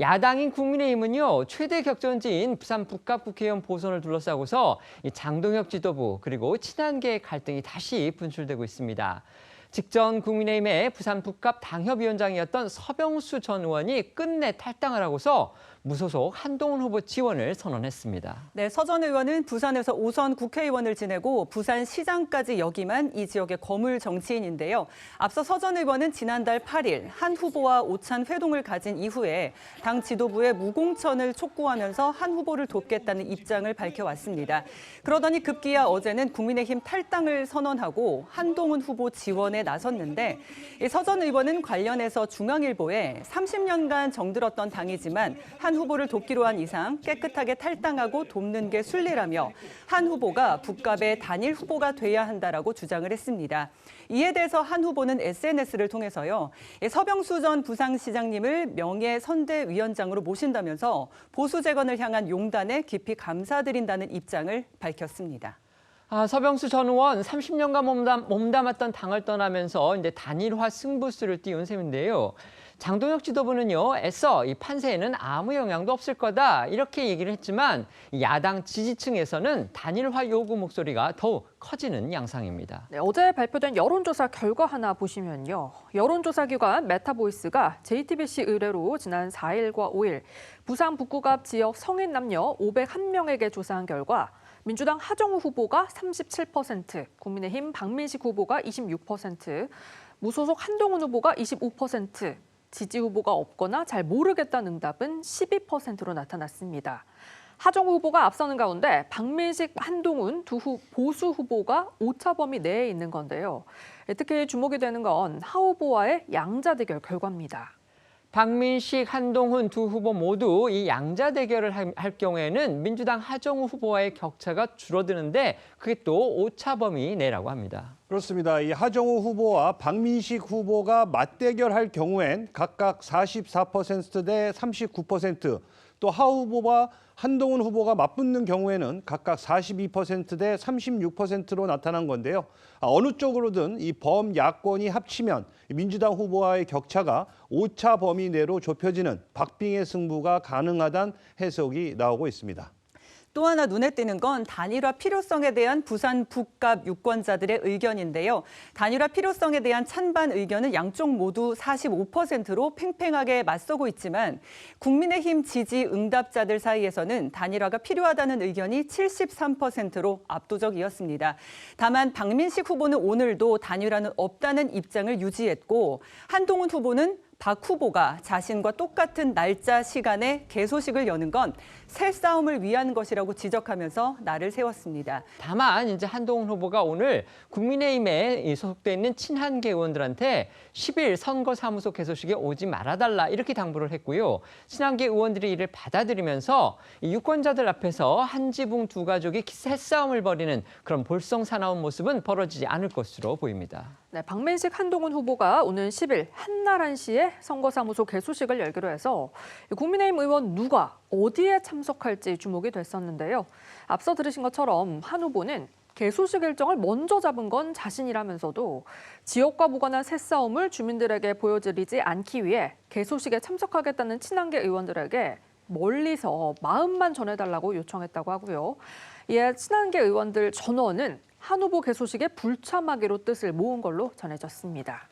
야당인 국민의힘은요, 최대 격전지인 부산 북갑 국회의원 보선을 둘러싸고서 이 장동혁 지도부 그리고 친한계 갈등이 다시 분출되고 있습니다. 직전 국민의힘의 부산 북갑 당협위원장이었던 서병수 전 의원이 끝내 탈당을 하고서 무소속 한동훈 후보 지원을 선언했습니다. 네, 서 전 의원은 부산에서 5선 국회의원을 지내고 부산시장까지 역임한 이 지역의 거물 정치인인데요. 앞서 서 전 의원은 지난달 8일 한 후보와 오찬 회동을 가진 이후에 당 지도부의 무공천을 촉구하면서 한 후보를 돕겠다는 입장을 밝혀왔습니다. 그러더니 급기야 어제는 국민의힘 탈당을 선언하고 한동훈 후보 지원에 나섰는데 서 전 의원은 관련해서 중앙일보에 30년간 정들었던 당이지만 한 후보를 돕기로 한 이상 깨끗하게 탈당하고 돕는 게 순리라며 한 후보가 북갑의 단일 후보가 돼야 한다라고 주장을 했습니다. 이에 대해서 한 후보는 SNS를 통해서요. 서병수 전 부산시장님을 명예선대위원장으로 모신다면서 보수 재건을 향한 용단에 깊이 감사드린다는 입장을 밝혔습니다. 서병수 전 의원 30년간 몸담았던 당을 떠나면서 이제 단일화 승부수를 띄운 셈인데요. 장동혁 지도부는요, 애써 이 판세에는 아무 영향도 없을 거다 이렇게 얘기를 했지만 야당 지지층에서는 단일화 요구 목소리가 더욱 커지는 양상입니다. 네, 어제 발표된 여론조사 결과 하나 보시면요. 여론조사 기관 메타보이스가 JTBC 의뢰로 지난 4일과 5일 부산 북구갑 지역 성인 남녀 501명에게 조사한 결과 민주당 하정우 후보가 37%, 국민의힘 박민식 후보가 26%, 무소속 한동훈 후보가 25%, 지지 후보가 없거나 잘 모르겠다는 응답은 12%로 나타났습니다. 하정우 후보가 앞서는 가운데 박민식, 한동훈 두 보수 후보가 오차 범위 내에 있는 건데요. 특히 주목이 되는 건 하 후보와의 양자 대결 결과입니다. 박민식, 한동훈 두 후보 모두 이 양자 대결을 할 경우에는 민주당 하정우 후보와의 격차가 줄어드는데 그게 또 오차 범위 내라고 합니다. 그렇습니다. 이 하정우 후보와 박민식 후보가 맞대결할 경우엔 각각 44%대 39%, 또 하 후보와 한동훈 후보가 맞붙는 경우에는 각각 42%대 36%로 나타난 건데요. 어느 쪽으로든 이 범야권이 합치면 민주당 후보와의 격차가 오차 범위 내로 좁혀지는 박빙의 승부가 가능하다는 해석이 나오고 있습니다. 또 하나 눈에 띄는 건 단일화 필요성에 대한 부산 북갑 유권자들의 의견인데요. 단일화 필요성에 대한 찬반 의견은 양쪽 모두 45%로 팽팽하게 맞서고 있지만 국민의힘 지지 응답자들 사이에서는 단일화가 필요하다는 의견이 73%로 압도적이었습니다. 다만 박민식 후보는 오늘도 단일화는 없다는 입장을 유지했고 한동훈 후보는 박 후보가 자신과 똑같은 날짜 시간에 개소식을 여는 건 새 싸움을 위한 것이라고 지적하면서 날을 세웠습니다. 다만 이제 한동훈 후보가 오늘 국민의힘에 소속돼 있는 친한계 의원들한테 10일 선거사무소 개소식에 오지 말아달라 이렇게 당부를 했고요. 친한계 의원들이 이를 받아들이면서 이 유권자들 앞에서 한 지붕 두 가족이 새싸움을 벌이는 그런 볼썽사나운 모습은 벌어지지 않을 것으로 보입니다. 네, 박민식, 한동훈 후보가 오는 10일 한날 1시에 선거사무소 개소식을 열기로 해서 국민의힘 의원 누가 어디에 참석할지 주목이 됐었는데요. 앞서 들으신 것처럼 한 후보는 개소식 일정을 먼저 잡은 건 자신이라면서도 지역과 무관한 새싸움을 주민들에게 보여드리지 않기 위해 개소식에 참석하겠다는 친한계 의원들에게 멀리서 마음만 전해달라고 요청했다고 하고요. 이에 친한계 의원들 전원은 한 후보 개소식에 불참하기로 뜻을 모은 걸로 전해졌습니다.